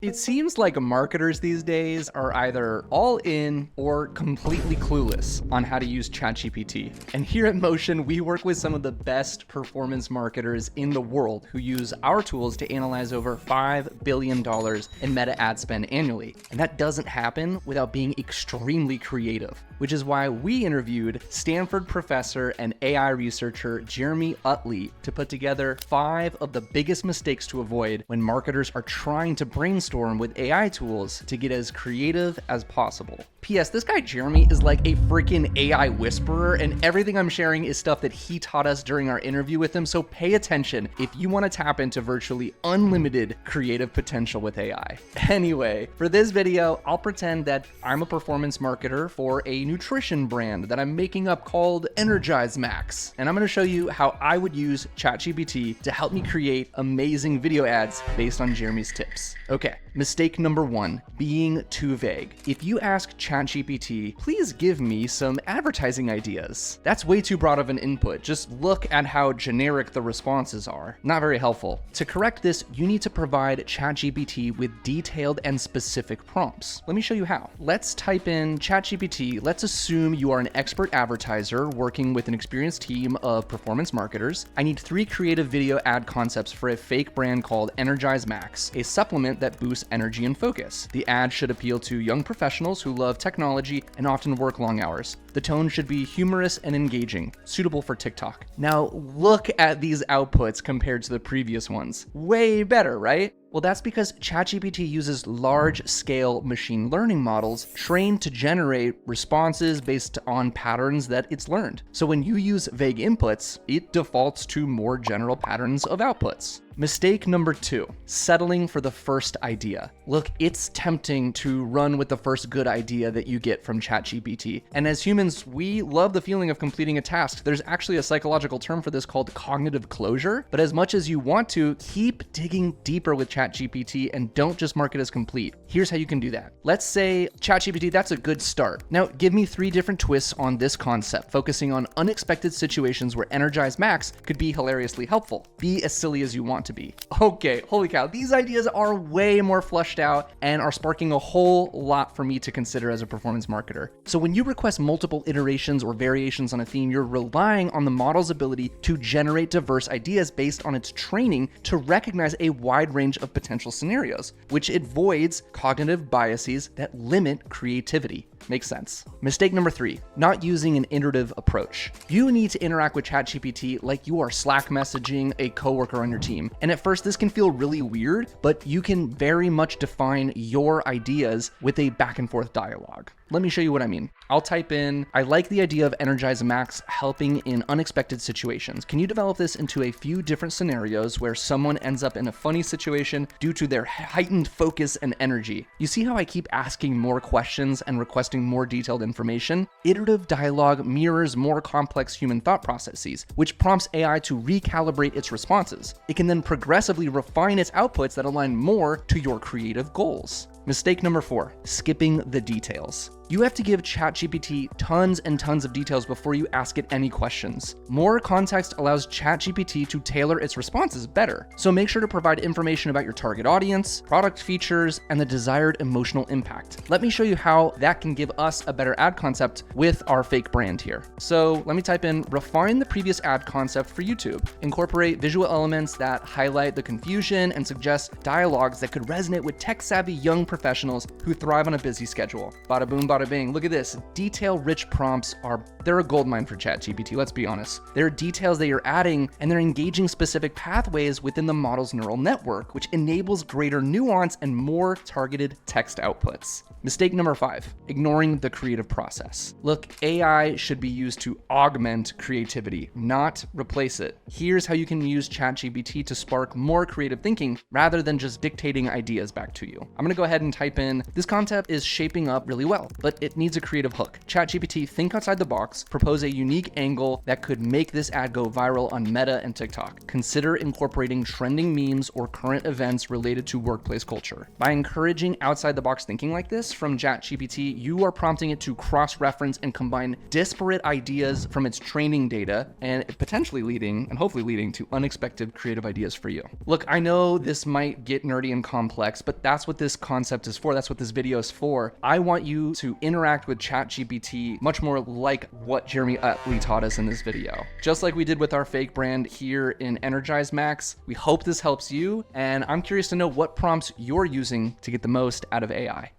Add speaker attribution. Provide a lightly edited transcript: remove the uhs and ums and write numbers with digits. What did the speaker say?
Speaker 1: It seems like marketers these days are either all in or completely clueless on how to use ChatGPT. And here at Motion, we work with some of the best performance marketers in the world who use our tools to analyze over $5 billion in meta ad spend annually. And that doesn't happen without being extremely creative, which is why we interviewed Stanford professor and AI researcher Jeremy Utley to put together 5 of the biggest mistakes to avoid when marketers are trying to brainstorm with AI tools to get as creative as possible. P.S. This guy Jeremy is like a freaking AI whisperer, and everything I'm sharing is stuff that he taught us during our interview with him, so pay attention if you want to tap into virtually unlimited creative potential with AI. Anyway, for this video, I'll pretend that I'm a performance marketer for a nutrition brand that I'm making up called EnergizeMax, and I'm going to show you how I would use ChatGPT to help me create amazing video ads based on Jeremy's tips. Okay, mistake number 1, being too vague. If you ask ChatGPT, please give me some advertising ideas, that's way too broad of an input. Just look at how generic the responses are. Not very helpful. To correct this, you need to provide ChatGPT with detailed and specific prompts. Let me show you how. Let's type in ChatGPT. Let's assume you are an expert advertiser working with an experienced team of performance marketers. I need 3 creative video ad concepts for a fake brand called EnergizeMax, a supplement that boosts energy and focus. The ad should appeal to young professionals who love technology and often work long hours. The tone should be humorous and engaging, suitable for TikTok. Now look at these outputs compared to the previous ones. Way better, right? Well, that's because ChatGPT uses large-scale machine learning models trained to generate responses based on patterns that it's learned. So when you use vague inputs, it defaults to more general patterns of outputs. Mistake number 2, settling for the first idea. Look, it's tempting to run with the first good idea that you get from ChatGPT. And as humans, we love the feeling of completing a task. There's actually a psychological term for this called cognitive closure. But as much as you want to, keep digging deeper with ChatGPT and don't just mark it as complete. Here's how you can do that. Let's say, ChatGPT, that's a good start. Now, give me 3 different twists on this concept, focusing on unexpected situations where EnergizeMax could be hilariously helpful. Be as silly as you want to be. Okay, holy cow, these ideas are way more fleshed out and are sparking a whole lot for me to consider as a performance marketer. So when you request multiple iterations or variations on a theme, you're relying on the model's ability to generate diverse ideas based on its training to recognize a wide range of potential scenarios, which avoids cognitive biases that limit creativity. Makes sense. Mistake number 3, not using an iterative approach. You need to interact with ChatGPT like you are Slack messaging a coworker on your team. And at first, this can feel really weird, but you can very much define your ideas with a back and forth dialogue. Let me show you what I mean. I'll type in, I like the idea of EnergizeMax helping in unexpected situations. Can you develop this into a few different scenarios where someone ends up in a funny situation due to their heightened focus and energy? You see how I keep asking more questions and requesting more detailed information? Iterative dialogue mirrors more complex human thought processes, which prompts AI to recalibrate its responses. It can then progressively refine its outputs that align more to your creative goals. Mistake number 4, skipping the details. You have to give ChatGPT tons and tons of details before you ask it any questions. More context allows ChatGPT to tailor its responses better. So make sure to provide information about your target audience, product features, and the desired emotional impact. Let me show you how that can give us a better ad concept with our fake brand here. So let me type in, refine the previous ad concept for YouTube. Incorporate visual elements that highlight the confusion and suggest dialogues that could resonate with tech-savvy young professionals who thrive on a busy schedule. Bada boom, bada bing. Look at this. Detail-rich prompts they're a goldmine for ChatGPT, let's be honest. There are details that you're adding, and they're engaging specific pathways within the model's neural network, which enables greater nuance and more targeted text outputs. Mistake number 5, ignoring the creative process. Look, AI should be used to augment creativity, not replace it. Here's how you can use ChatGPT to spark more creative thinking rather than just dictating ideas back to you. I'm gonna go ahead and type in, this concept is shaping up really well, but but it needs a creative hook. ChatGPT, think outside the box, propose a unique angle that could make this ad go viral on Meta and TikTok. Consider incorporating trending memes or current events related to workplace culture. By encouraging outside the box thinking like this from ChatGPT, you are prompting it to cross-reference and combine disparate ideas from its training data, and potentially leading, and hopefully leading, to unexpected creative ideas for you. Look, I know this might get nerdy and complex, but that's what this concept is for. That's what this video is for. I want you to interact with ChatGPT much more like what Jeremy Utley taught us in this video. Just like we did with our fake brand here in EnergizeMax, we hope this helps you, and I'm curious to know what prompts you're using to get the most out of AI.